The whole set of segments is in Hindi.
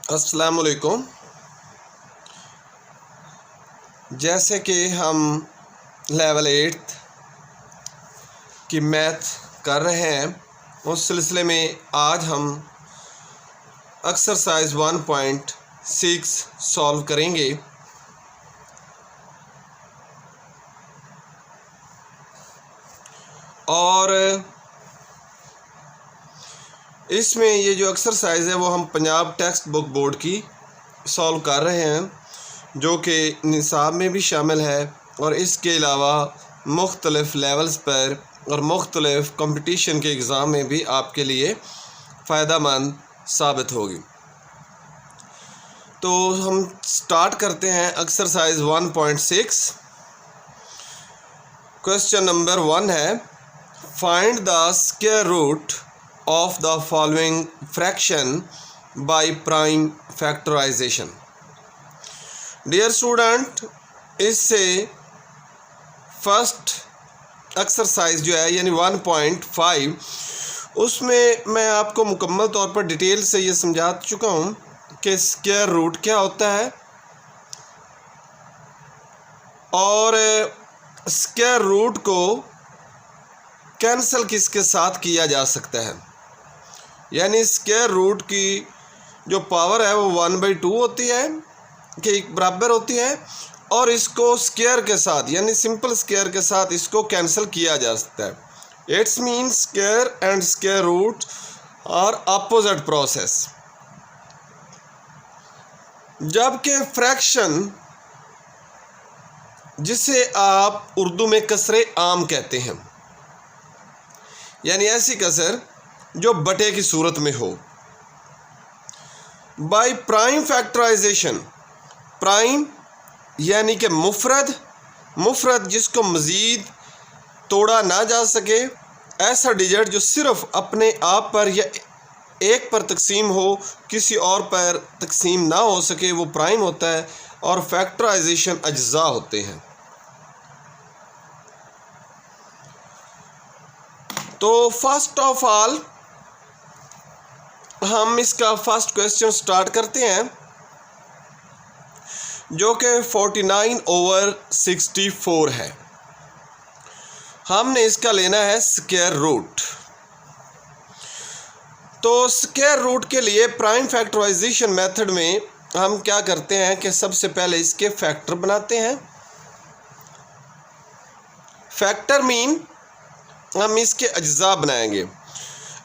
अस्सलामुअलैकुम। जैसे कि हम लेवल 8 की मैथ कर रहे हैं, उस सिलसिले में आज हम एक्सरसाइज 1.6 सॉल्व करेंगे। और इसमें ये जो एक्सरसाइज है वो हम पंजाब टेक्स्ट बुक बोर्ड की सॉल्व कर रहे हैं, जो कि निसाब में भी शामिल है और इसके अलावा मुख्तलिफ़ लेवल्स पर और मुख्तलिफ़ कंपटीशन के एग्ज़ाम में भी आपके लिए फ़ायदेमंद साबित होगी। तो हम स्टार्ट करते हैं एक्सरसाइज 1.6। क्वेश्चन नंबर 1 है, find the square root of the following fraction by prime factorization। Dear student, इससे फर्स्ट एक्सरसाइज जो है यानी 1.5, उसमें मैं आपको मुकम्मल तौर पर डिटेल से ये समझा चुका हूँ कि स्क्वायर रूट क्या होता है और स्क्वायर रूट को कैंसिल किसके साथ किया जा सकता है। यानी स्क्वायर रूट की जो पावर है वो 1/2 होती है कि एक बराबर होती है, और इसको स्क्वायर के साथ यानी सिंपल स्क्वायर के साथ इसको कैंसिल किया जा सकता है। It's mean square and square root are opposite process. जबकि फ्रैक्शन, जिसे आप उर्दू में कसरे आम कहते हैं, यानी ऐसी कसर जो बटे की सूरत में हो, बाय प्राइम फैक्टराइजेशन, प्राइम यानी कि मुफरद जिसको मज़ीद तोड़ा ना जा सके, ऐसा डिजिट जो सिर्फ अपने आप पर या एक पर तकसीम हो, किसी और पर तकसीम ना हो सके, वो प्राइम होता है। और फैक्टराइजेशन अज्जा होते हैं। तो फर्स्ट ऑफ ऑल हम इसका फर्स्ट क्वेश्चन स्टार्ट करते हैं, जो कि 49/64 है। हमने इसका लेना है स्क्वायर रूट। तो स्क्वायर रूट के लिए प्राइम फैक्टराइजेशन मेथड में हम क्या करते हैं कि सबसे पहले इसके फैक्टर बनाते हैं। फैक्टर मीन हम इसके अज्जा बनाएंगे।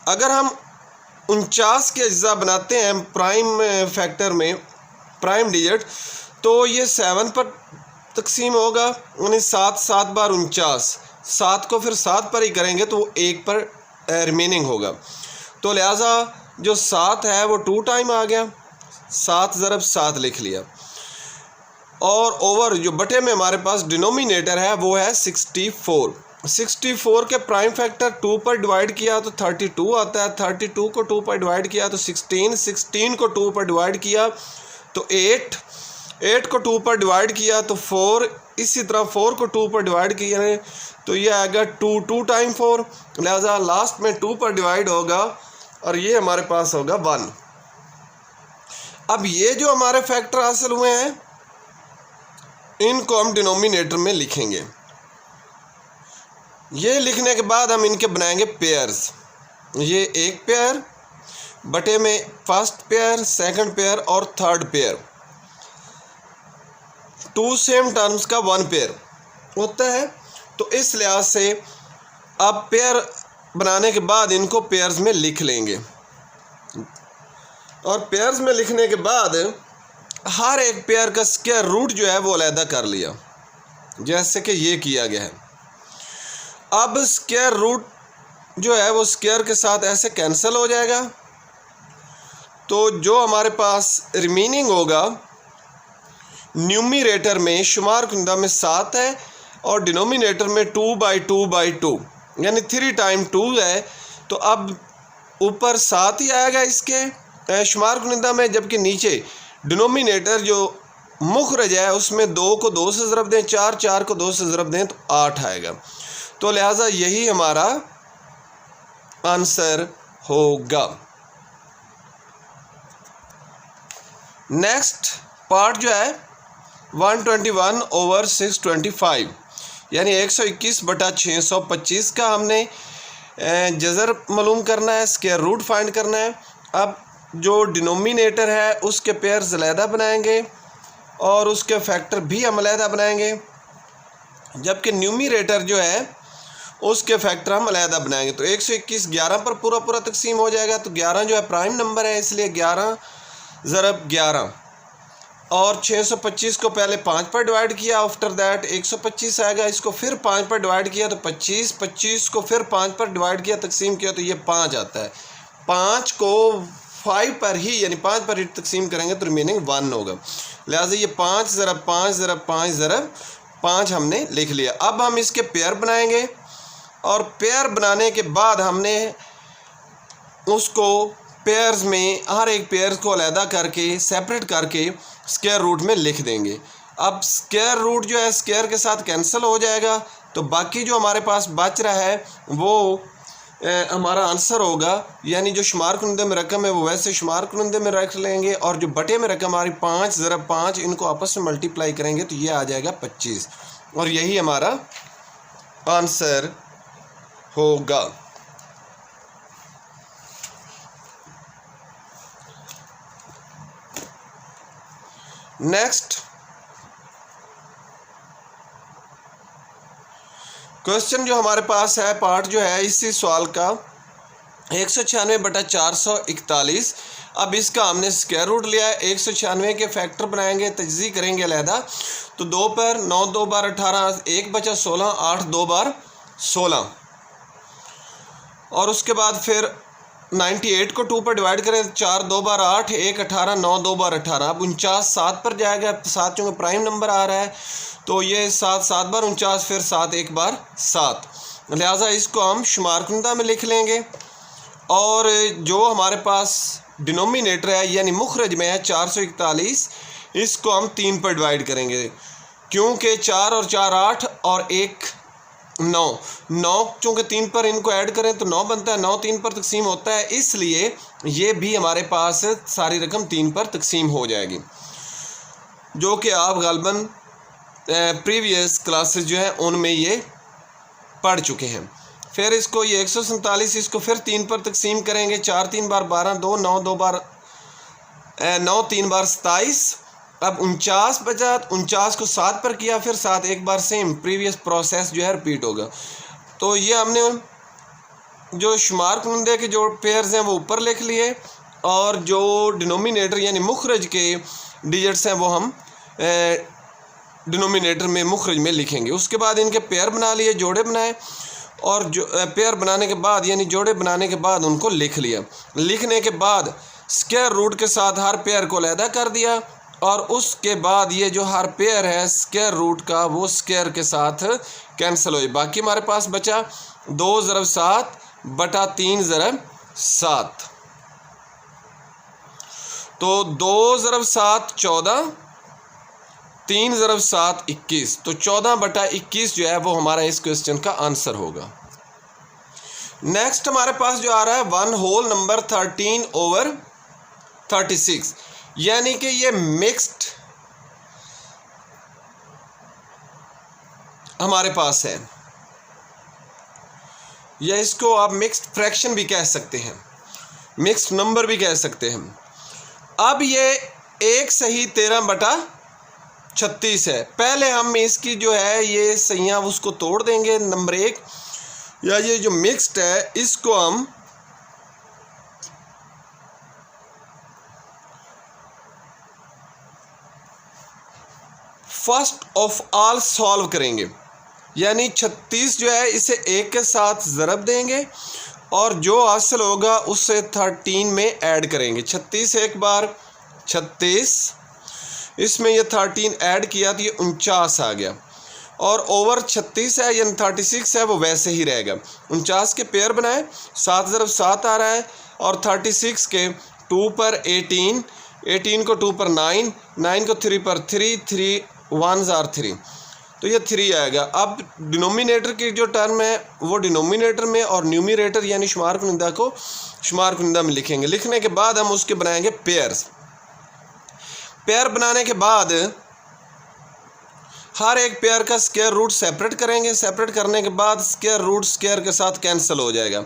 अगर हम 49 के अज्जा बनाते हैं प्राइम फैक्टर में, प्राइम डिजिट, तो ये 7 पर तकसीम होगा, यानी 7 बार 49, 7 को फिर 7 पर ही करेंगे तो वो 1 पर रिमेनिंग होगा। तो लिहाजा जो 7 है वो 2 टाइम आ गया, 7 ज़रब 7 लिख लिया। और ओवर जो बटे में हमारे पास डिनोमिनेटर है वो है 64 के प्राइम फैक्टर 2 पर डिवाइड किया तो 32 आता है, 32 को 2 पर डिवाइड किया तो 16 को 2 पर डिवाइड किया तो 8 को 2 पर डिवाइड किया तो 4, इसी तरह 4 को 2 पर डिवाइड किया है तो ये आएगा 2 टाइम 4, लिहाजा लास्ट में 2 पर डिवाइड होगा और ये हमारे पास होगा 1। अब ये जो हमारे फैक्टर हासिल हुए हैं, इनको हम डिनोमिनेटर में लिखेंगे। ये लिखने के बाद हम इनके बनाएंगे पेयर्स। ये एक पेयर बटे में फर्स्ट पेयर, सेकंड पेयर और थर्ड पेयर, 2 सेम टर्म्स का 1 पेयर होता है। तो इस लिहाज से अब पेयर बनाने के बाद इनको पेयर्स में लिख लेंगे, और पेयर्स में लिखने के बाद हर एक पेयर का स्क्वायर रूट जो है वो अलहदा कर लिया, जैसे कि ये किया गया है। अब स्क्वायर रूट जो है वो स्क्वायर के साथ ऐसे कैंसिल हो जाएगा, तो जो हमारे पास रिमेनिंग होगा, न्यूमरेटर में शुमार कुंदा में 7 है और डिनोमिनेटर में 2/2 यानी 3 टाइम 2 है। तो अब ऊपर 7 ही आएगा इसके शुमार कुंदा में, जबकि नीचे डिनोमिनेटर जो मुखरज है उसमें 2 को 2 से ज़रब दें, 4 को 2 से ज़रब दें तो 8 आएगा। तो लिहाजा यही हमारा आंसर होगा। नेक्स्ट पार्ट जो है 121/625 यानी 121/625 का हमने जज़र मालूम करना है, स्क्वायर रूट फाइंड करना है। अब जो डिनोमिनेटर है उसके पेयर्स अलहदा बनाएंगे और उसके फैक्टर भी हम अलहदा बनाएंगे, जबकि न्यूमिरेटर जो है उसके फैक्टर हम अलहदा बनाएंगे। तो 121 11 पर पूरा पूरा तकसीम हो जाएगा। तो 11 जो है प्राइम नंबर है, इसलिए 11 ज़रब 11 और 625 को पहले 5 पर डिवाइड किया, आफ्टर दैट 125 आएगा। इसको फिर 5 पर डिवाइड किया तो 25 को फिर 5 पर डिवाइड किया, तकसीम किया तो ये 5 आता है। 5 को 5 पर ही यानी 5 पर ही तकसीम करेंगे तो रिमेनिंग 1 होगा। लिहाजा ये 5 ज़रब 5 ज़रब 5 ज़रब 5 हमने लिख लिया। अब हम इसके पेयर बनाएंगे और पेयर बनाने के बाद हमने उसको पेयर्स में हर एक पेयर को अलहदा करके सेपरेट करके स्क्वायर रूट में लिख देंगे। अब स्क्वायर रूट जो है स्क्वायर के साथ कैंसिल हो जाएगा, तो बाकी जो हमारे पास बच रहा है वो हमारा आंसर होगा। यानी जो शुमार कुनदे में रकम है वो वैसे शुमार कुनदे में रख लेंगे और जो बटे में रकम हमारी 5 ज़रब 5 इनको आपस में मल्टीप्लाई करेंगे तो ये आ जाएगा 25 और यही हमारा आंसर होगा। नेक्स्ट क्वेश्चन जो हमारे पास है पार्ट जो है इसी सवाल का 196/441। अब इसका हमने स्क्वायर रूट लिया है। 196 के फैक्टर बनाएंगे, तजज़ी करेंगे अलहदा। तो 2 पर 9 2 बार 18, 1 बचा 16, 8 2 बार 16 और उसके बाद फिर 98 को 2 पर डिवाइड करें, 4 2 बार 8, 1 18, 9 2 बार 18। अब 49 7 पर जाएगा, 7 चूँकि प्राइम नंबर आ रहा है तो ये 7 7 बार 49, फिर 7 1 बार 7। लिहाजा इसको हम शुमार कुनदा में लिख लेंगे और जो हमारे पास डिनोमिनेटर है यानी मुखरज में है 441, इसको हम 3 पर डिवाइड करेंगे क्योंकि 4 और 4 8 और 1 9 चूँकि 3 पर इनको ऐड करें तो 9 बनता है, 9 3 पर तकसीम होता है, इसलिए ये भी हमारे पास सारी रकम 3 पर तकसीम हो जाएगी, जो कि आप गालबन प्रीवियस क्लासेस जो हैं उनमें ये पढ़ चुके हैं। फिर इसको ये 147 इसको फिर 3 पर तकसीम करेंगे, 4 3 बार 12 2, 9 2 बार 9 3 बार 27। अब 49 बचा, 49 को 7 पर किया, फिर 7 1 बार, सेम प्रीवियस प्रोसेस जो है रिपीट होगा। तो ये हमने जो शुमार कुनदे के जो पेयर्स हैं वो ऊपर लिख लिए और जो डिनोमिनेटर यानी मुखरज के डिजिट्स हैं वो हम डिनोमिनेटर में मुखरज में लिखेंगे। उसके बाद इनके पेयर बना लिए, जोड़े बनाए और जो पेयर बनाने के बाद यानी जोड़े बनाने के बाद उनको लिख लिया। लिखने के बाद स्क्वायर रूट के साथ हर पेयर को अलहदा कर दिया और उसके बाद ये जो हर पेयर है स्क्वायर रूट का वो स्क्वायर के साथ कैंसिल हो। बाकी हमारे पास बचा 2 ज़रब 7 बटा 3 ज़रब 7। तो 2 ज़रब 7 14, 3 ज़रब 7 21। तो 14/21 जो है वो हमारा इस क्वेश्चन का आंसर होगा। नेक्स्ट हमारे पास जो आ रहा है 1 होल नंबर 13/36 यानी कि ये मिक्स्ड हमारे पास है, या इसको आप मिक्स्ड फ्रैक्शन भी कह सकते हैं, मिक्स्ड नंबर भी कह सकते हैं। अब ये 1 सही 13/36 है। पहले हम इसकी जो है ये सहियां उसको तोड़ देंगे नंबर 1, या ये जो मिक्स्ड है इसको हम फर्स्ट ऑफ ऑल सॉल्व करेंगे, यानी 36 जो है इसे 1 के साथ ज़रब देंगे और जो हासिल होगा उससे 13 में ऐड करेंगे। 36 एक बार 36, इसमें ये 13 ऐड किया तो ये 49 आ गया और ओवर 36 है यानी 36 है वो वैसे ही रहेगा। 49 के पेयर बनाए, 7 ज़रब 7 आ रहा है और 36 के 2 पर 18, 18 को 2 पर 9, 9 को 3 पर 3, 3 1s are 3, तो ये 3 आएगा। अब डिनोमिनेटर की जो टर्म है वो डिनोमिनेटर में और न्यूमिनेटर यानी शुमार कुनिंदा को शुमार कुनिंदा में लिखेंगे। लिखने के बाद हम उसके बनाएंगे पेयर्स। पेयर बनाने के बाद हर एक पेयर का स्क्वायर रूट सेपरेट करेंगे। सेपरेट करने के बाद स्क्वायर रूट स्क्वायर के साथ कैंसिल हो जाएगा।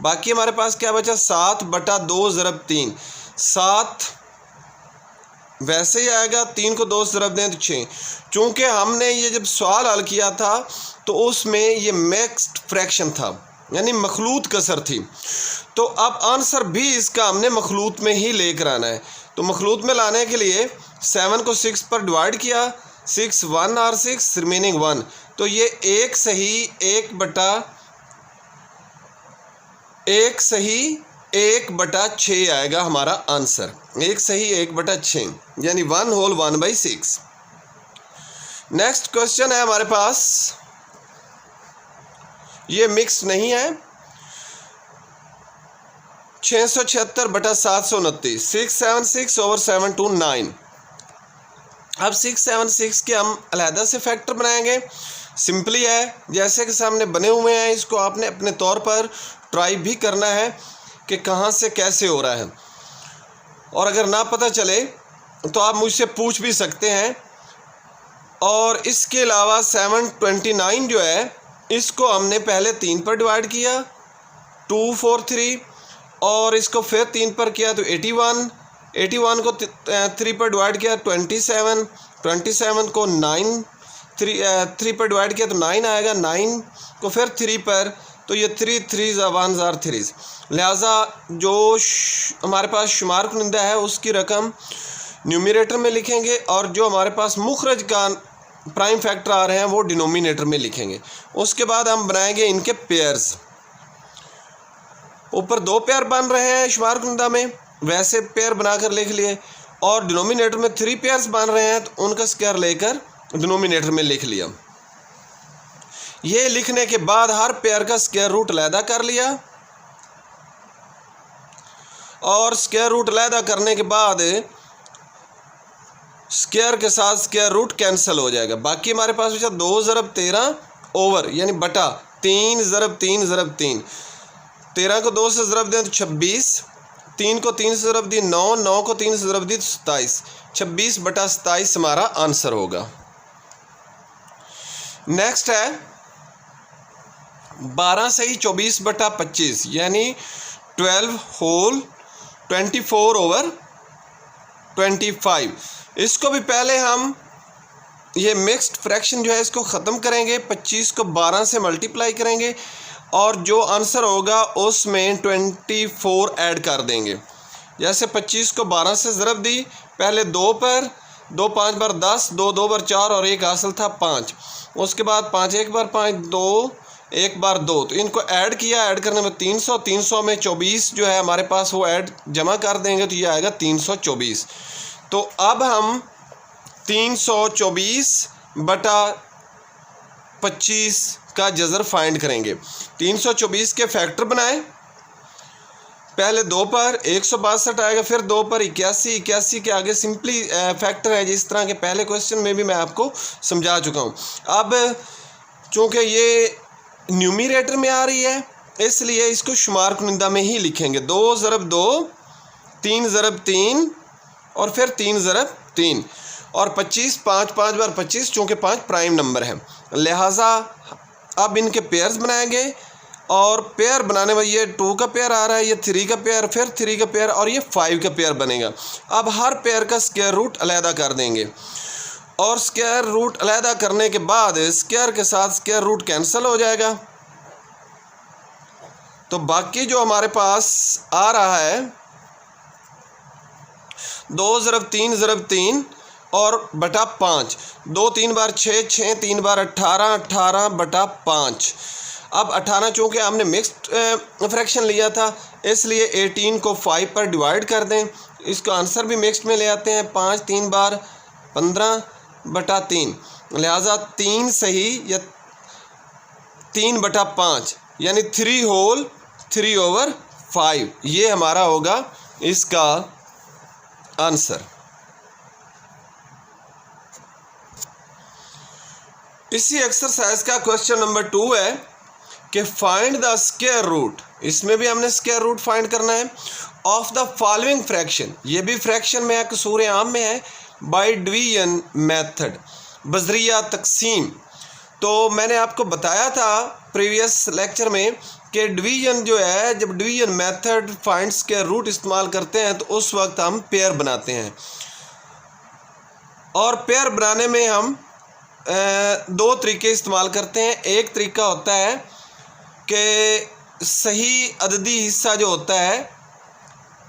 बाकी हमारे पास क्या बचा, 7/2 ज़रब 3। 7 वैसे ही आएगा, 3 को 2 से ज़रब दें तो 6। चूँकि हमने ये जब सवाल हल किया था तो उसमें ये मिक्स्ड फ्रैक्शन था, यानी मखलूत कसर थी। तो अब आंसर भी इसका हमने मखलूत में ही लेकर आना है। तो मखलूत में लाने के लिए 7 को 6 पर डिवाइड किया, 6 1 और 6 रिमेनिंग 1। तो ये 1 सही 1/6 आएगा हमारा आंसर। 1 सही 1/6 यानी 1 होल 1/6। नेक्स्ट क्वेश्चन है हमारे पास, ये मिक्स नहीं है, 676/729, 676/729। अब 676 के हम अलहदा से फैक्टर बनाएंगे। सिंपली है, जैसे कि सामने बने हुए हैं, इसको आपने अपने तौर पर ट्राई भी करना है कि कहाँ से कैसे हो रहा है। और अगर ना पता चले तो आप मुझसे पूछ भी सकते हैं। और इसके अलावा 729 जो है, इसको हमने पहले 3 पर डिवाइड किया, 2 4 3, और इसको फिर 3 पर किया तो 81 को 3 पर डिवाइड किया 27 को 3 पर डिवाइड किया तो 9 आएगा, 9 को फिर 3 पर, तो ये 3 3 1 ज़ार 3। लिहाजा जो हमारे पास शुमार कुनिंदा है उसकी रकम न्यूमरेटर में लिखेंगे, और जो हमारे पास मुखरज का प्राइम फैक्टर आ रहे हैं वो डिनोमिनेटर में लिखेंगे। उसके बाद हम बनाएंगे इनके पेयर्स। ऊपर 2 पेयर बन रहे हैं शुमार कुनिंदा में, वैसे पेयर बनाकर लिख लिए, और डिनोमिनेटर में 3 पेयर्स बन रहे हैं तो उनका स्क्वायर लेकर डिनोमिनेटर में लिख लिया। ये लिखने के बाद हर पेयर का स्क्वायर रूट अलहदा कर लिया, और स्क्वायर रूट अलहदा करने के बाद स्क्वायर के साथ स्क्वायर रूट कैंसिल हो जाएगा। बाकी हमारे पास बचा 2 ज़रब 13 ओवर यानी बटा 3 ज़रब 3 ज़रब 3। 13 को 2 से ज़रब दें तो 26, 3 को 3 से ज़रब दी 9, 9 को 3 से ज़रब दी तो 27। 26/27 हमारा आंसर होगा। नेक्स्ट है 12 सही 24/25 यानी 12 होल 24/25। इसको भी पहले हम ये मिक्स्ड फ्रैक्शन जो है इसको ख़त्म करेंगे, 25 को 12 से मल्टीप्लाई करेंगे, और जो आंसर होगा उसमें 24 ऐड कर देंगे। जैसे 25 को 12 से ज़रब दी, पहले 2 पर, 2 5 बार 10, 2 2 बार 4 और 1 हासिल था 5। उसके बाद 5 1 बार 5, 2 1 बार 2, तो इनको ऐड किया, ऐड करने में 300, 300 में 24 जो है हमारे पास वो ऐड जमा कर देंगे तो ये आएगा 324। तो अब हम 324/25 का जज़र फाइंड करेंगे। 324 के फैक्टर बनाएं, पहले 2 पर 162 आएगा, फिर 2 पर 81, 81 के आगे सिंपली फैक्टर है, जिस तरह के पहले क्वेश्चन में भी मैं आपको समझा चुका हूँ। अब चूँकि ये न्यूमरेटर में आ रही है इसलिए इसको शुमार कुनिंदा में ही लिखेंगे। 2 ज़रब 2, 3 ज़रब 3 और फिर 3 ज़रब 3, और 25 5 5 बार 25, चूँकि 5 प्राइम नंबर है, लिहाजा अब इनके पेयर्स बनाएंगे। और पेयर बनाने में ये 2 का पेयर आ रहा है, ये 3 का पेयर, फिर 3 का पेयर, और ये 5 का पेयर बनेगा। अब हर पेयर का स्क्वायर रूट अलहदा कर देंगे, और स्क्वायर रूट अलहदा करने के बाद स्क्वायर के साथ स्क्वायर रूट कैंसिल हो जाएगा। तो बाकी जो हमारे पास आ रहा है 2 ज़रब 3 ज़रब 3 और बटा 5, 2 3 बार 6, 6 3 बार 18, 18/5। अब 18 चूँकि हमने मिक्स्ड फ्रैक्शन लिया था इसलिए 18 को 5 पर डिवाइड कर दें, इसका आंसर भी मिक्स्ड में ले आते हैं। 5 3 बार 15/3, लिहाजा 3 सही या 3/5 यानी 3 होल 3/5, ये हमारा होगा इसका आंसर। इसी एक्सरसाइज का क्वेश्चन नंबर 2 है कि फाइंड द स्क्वायर रूट। इसमें भी हमने स्क्वायर रूट फाइंड करना है ऑफ द फॉलोइंग फ्रैक्शन। ये भी फ्रैक्शन में है, कसूर आम में है, बाय डिवीजन मेथड, बजरिया तकसीम। तो मैंने आपको बताया था प्रीवियस लेक्चर में कि डिवीजन जो है, जब डिवीजन मेथड फाइंड्स के रूट इस्तेमाल करते हैं तो उस वक्त हम पेयर बनाते हैं। और पेयर बनाने में हम दो तरीके इस्तेमाल करते हैं। एक तरीका होता है कि सही अददी हिस्सा जो होता है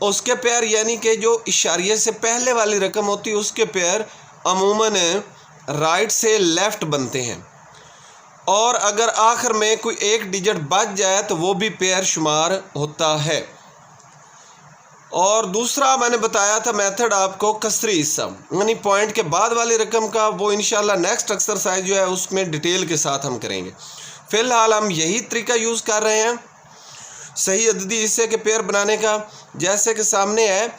उसके पेयर, यानी कि जो इशारिये से पहले वाली रकम होती है उसके पेयर अमूमन राइट से लेफ़्ट बनते हैं, और अगर आखिर में कोई एक डिजिट बच जाए तो वो भी पेयर शुमार होता है। और दूसरा मैंने बताया था मेथड आपको कसरी हिस्सा, यानी पॉइंट के बाद वाली रकम का, वो इंशाल्लाह नेक्स्ट एक्सरसाइज जो है उसमें डिटेल के साथ हम करेंगे। फ़िलहाल हम यही तरीका यूज़ कर रहे हैं सही अददी हिस्से के पेयर बनाने का। जैसे कि सामने है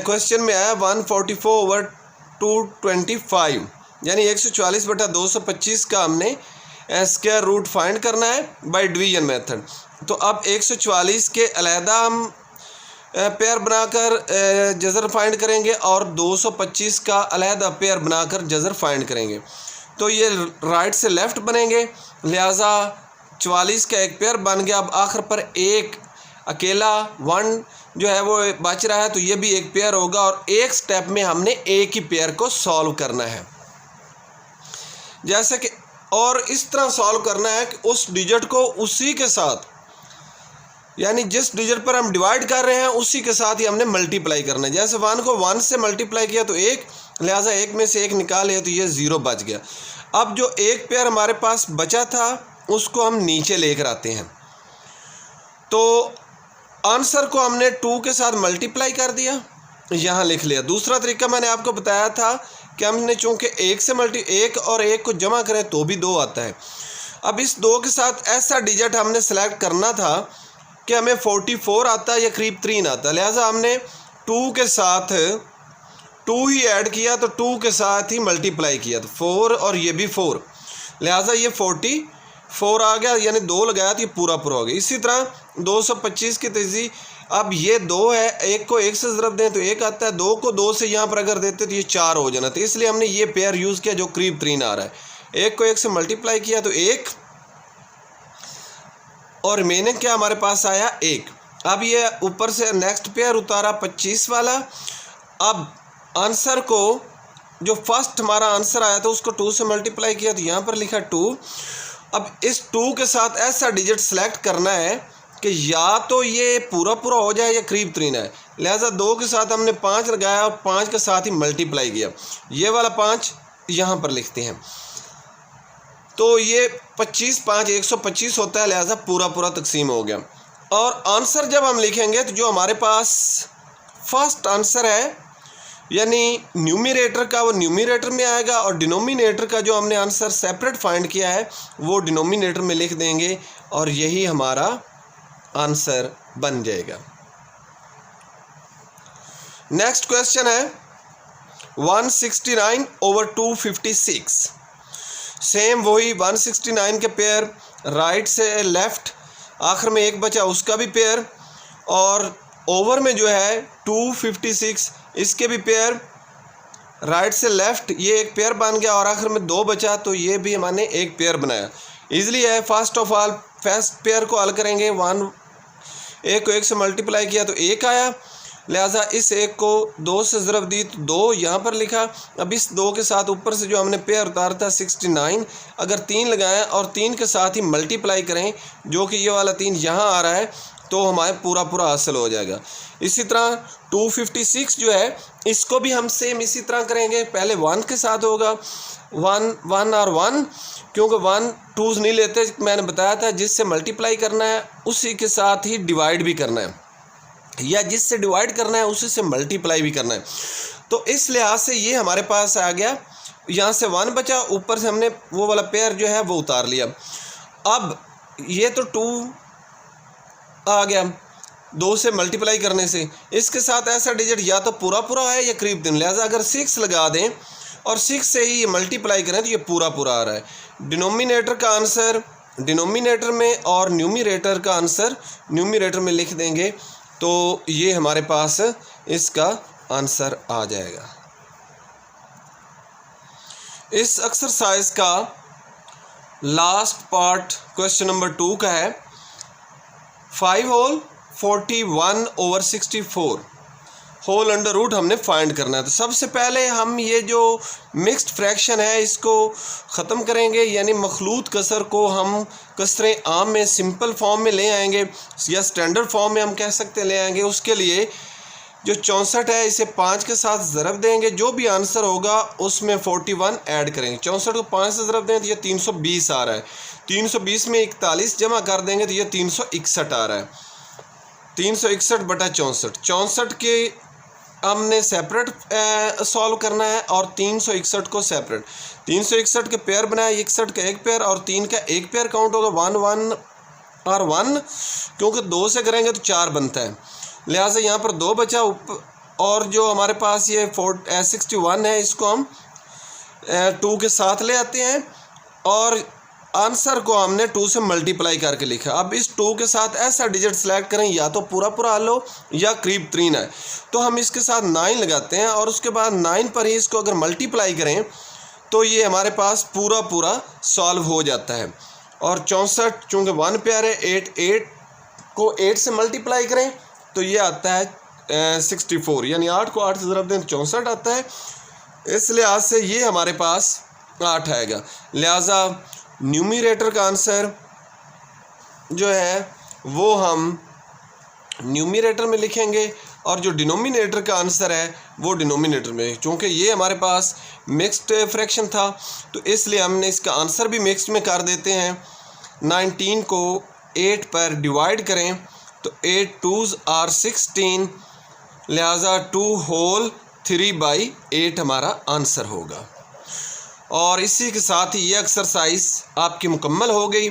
क्वेश्चन में है 144/225, यानी 144/225 का हमने स्क्वायर रूट फाइंड करना है बाय डिवीजन मेथड। तो अब 144 के अलहदा हम पेयर बनाकर जज़र फाइंड करेंगे और 225 का अलहदा पेयर बनाकर जज़र फाइंड करेंगे। तो ये राइट से लेफ़्ट बनेंगे, लिहाजा 44 का एक पेयर बन गया। अब आखिर पर एक अकेला 1 जो है वो बच रहा है, तो ये भी एक पेयर होगा, और एक स्टेप में हमने एक ही पेयर को सॉल्व करना है। जैसे कि और इस तरह सॉल्व करना है कि उस डिजिट को उसी के साथ, यानी जिस डिजिट पर हम डिवाइड कर रहे हैं उसी के साथ ही हमने मल्टीप्लाई करना है। जैसे 1 को 1 से मल्टीप्लाई किया तो 1, लिहाजा 1 में से 1 निकाले तो ये 0 बच गया। अब जो एक पेयर हमारे पास बचा था उसको हम नीचे लेकर आते हैं, तो आंसर को हमने 2 के साथ मल्टीप्लाई कर दिया, यहाँ लिख लिया। दूसरा तरीका मैंने आपको बताया था कि हमने चूँकि 1 और 1 को जमा करें तो भी 2 आता है। अब इस 2 के साथ ऐसा डिजिट हमने सेलेक्ट करना था कि हमें 44 आता है या करीब 3 आता है, लिहाजा हमने 2 के साथ 2 ही ऐड किया, तो 2 के साथ ही मल्टीप्लाई किया, तो 4 और ये भी 4, लिहाजा ये 44 आ गया, यानी 2 लगाया तो ये पूरा हो गया। इसी तरह 225 की तेज़ी, अब ये 2 है, 1 को 1 से ज़रब दें तो 1 आता है, 2 को 2 से यहाँ पर अगर देते तो ये 4 हो जाना, तो इसलिए हमने ये पेयर यूज़ किया जो करीब 3 आ रहा है। 1 को 1 से मल्टीप्लाई किया तो 1, और रिमेनिंग क्या हमारे पास आया 1। अब ये ऊपर से नेक्स्ट पेयर उतारा 25 वाला। अब आंसर को, जो फर्स्ट हमारा आंसर आया था उसको 2 से मल्टीप्लाई किया तो यहाँ पर लिखा 2। अब इस 2 के साथ ऐसा डिजिट सेलेक्ट करना है कि या तो ये पूरा हो जाए या करीब 3 है, लिहाजा 2 के साथ हमने 5 लगाया और 5 के साथ ही मल्टीप्लाई किया, ये वाला 5 यहाँ पर लिखते हैं, तो ये 25 5 125 होता है, लिहाजा पूरा तकसीम हो गया। और आंसर जब हम लिखेंगे तो जो हमारे पास फर्स्ट आंसर है, यानी न्यूमरेटर का, वो न्यूमरेटर में आएगा, और डिनोमिनेटर का जो हमने आंसर सेपरेट फाइंड किया है वो डिनोमिनेटर में लिख देंगे, और यही हमारा आंसर बन जाएगा। नेक्स्ट क्वेश्चन है 169/256। सेम वही 169 के पेयर राइट से लेफ़्ट, आखिर में एक बचा उसका भी पेयर, और ओवर में जो है 256 इसके भी पेयर राइट से लेफ़्ट, ये एक पेयर बन गया, और आखिर में 2 बचा तो ये भी हमने एक पेयर बनाया। इजली है। First of all first pair को हल करेंगे। 1 को 1 से मल्टीप्लाई किया तो 1 आया, लिहाजा इस 1 को 2 से ज़रब दी तो 2 यहाँ पर लिखा। अब इस 2 के साथ ऊपर से जो हमने पेयर उतारा था 69, अगर 3 लगाएं और 3 के साथ ही मल्टीप्लाई करें, जो कि ये वाला 3 यहाँ आ रहा है, तो हमारे पूरा हासिल हो जाएगा। इसी तरह 256 जो है इसको भी हम सेम इसी तरह करेंगे। पहले 1 के साथ होगा 1 और 1, क्योंकि 1 2 नहीं लेते, मैंने बताया था जिससे मल्टीप्लाई करना है उसी के साथ ही डिवाइड भी करना है, या जिससे डिवाइड करना है उसी से मल्टीप्लाई भी करना है। तो इस लिहाज से ये हमारे पास आ गया। यहाँ से 1 बचा, ऊपर से हमने वो वाला पेयर जो है वो उतार लिया। अब ये तो 2 आ गया 2 से मल्टीप्लाई करने से, इसके साथ ऐसा डिजिट या तो पूरा है या करीब दिन, लिहाजा अगर 6 लगा दें और 6 से ही मल्टीप्लाई करें तो ये पूरा आ रहा है। डिनोमिनेटर का आंसर डिनोमिनेटर में और न्यूमरेटर का आंसर न्यूमरेटर में लिख देंगे, तो ये हमारे पास इसका आंसर आ जाएगा। इस एक्सरसाइज का लास्ट पार्ट क्वेश्चन नंबर 2 का है 5 होल 41/64 होल अंडर रूट हमने फाइंड करना है। तो सबसे पहले हम ये जो मिक्स्ड फ्रैक्शन है इसको ख़त्म करेंगे, यानी मखलूत कसर को हम कसरे आम में सिंपल फॉर्म में ले आएंगे या स्टैंडर्ड फॉर्म में हम कह सकते हैं ले आएंगे। उसके लिए जो 64 है इसे 5 के साथ ज़रब देंगे, जो भी आंसर होगा उसमें 41 ऐड करेंगे। 64 को 5 से ज़रब दें तो ये 320 आ रहा है। 320 में 41 जमा कर देंगे तो ये 361 आ रहा है। 361/64 64 के हमने सेपरेट सॉल्व करना है और 361 को सेपरेट। 361 के पेयर बनाए, 61 का एक पेयर और 3 का एक पेयर काउंट होगा 1 1 और 1, क्योंकि 2 से करेंगे तो 4 बनता है, लिहाजा यहाँ पर 2 बचा। और जो हमारे पास ये 61 है इसको हम 2 के साथ ले आते हैं और आंसर को हमने 2 से मल्टीप्लाई करके लिखा। अब इस 2 के साथ ऐसा डिजिट सेलेक्ट करें, या तो पूरा पूरा हल हो या करीब 3 है, तो हम इसके साथ 9 लगाते हैं और उसके बाद 9 पर ही इसको अगर मल्टीप्लाई करें तो ये हमारे पास पूरा पूरा सॉल्व हो जाता है। और 64 चूँकि 1 पेयर है, 8 को 8 से मल्टीप्लाई करें तो ये आता है 64, यानी 8 को 8 से ज़रब दें तो 64 आता है। इस लिहाज से ये हमारे पास 8 आएगा। लिहाजा न्यूमरेटर का आंसर जो है वो हम न्यूमरेटर में लिखेंगे और जो डिनोमिनेटर का आंसर है वो डिनोमिनेटर में। चूँकि ये हमारे पास मिक्स्ड फ्रैक्शन था तो इसलिए हमने इसका आंसर भी मिक्स्ड में कर देते हैं। 19 को 8 पर डिवाइड करें तो 8 2s are 16, लिहाजा 2 होल 3/8 हमारा आंसर होगा। और इसी के साथ ही ये एक्सरसाइज आपकी मुकम्मल हो गई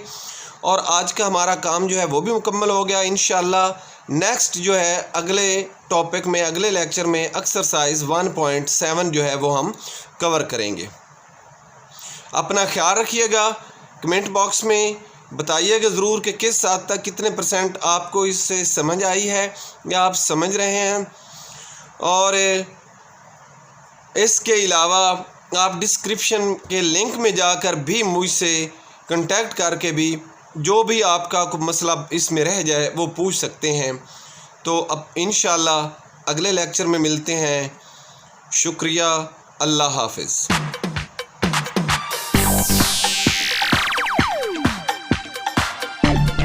और आज का हमारा काम जो है वो भी मुकम्मल हो गया। इंशाल्लाह नेक्स्ट जो है अगले टॉपिक में, अगले लेक्चर में एक्सरसाइज 1.7 जो है वो हम कवर करेंगे। अपना ख्याल रखिएगा। कमेंट बॉक्स में बताइएगा ज़रूर कि किस हद तक कितने % आपको इससे समझ आई है या आप समझ रहे हैं। और इसके अलावा आप डिस्क्रिप्शन के लिंक में जाकर भी मुझसे कांटेक्ट करके भी जो भी आपका कोई मसला इसमें रह जाए वो पूछ सकते हैं। तो अब इंशाल्लाह अगले लेक्चर में मिलते हैं। शुक्रिया। अल्लाह हाफ़िज़।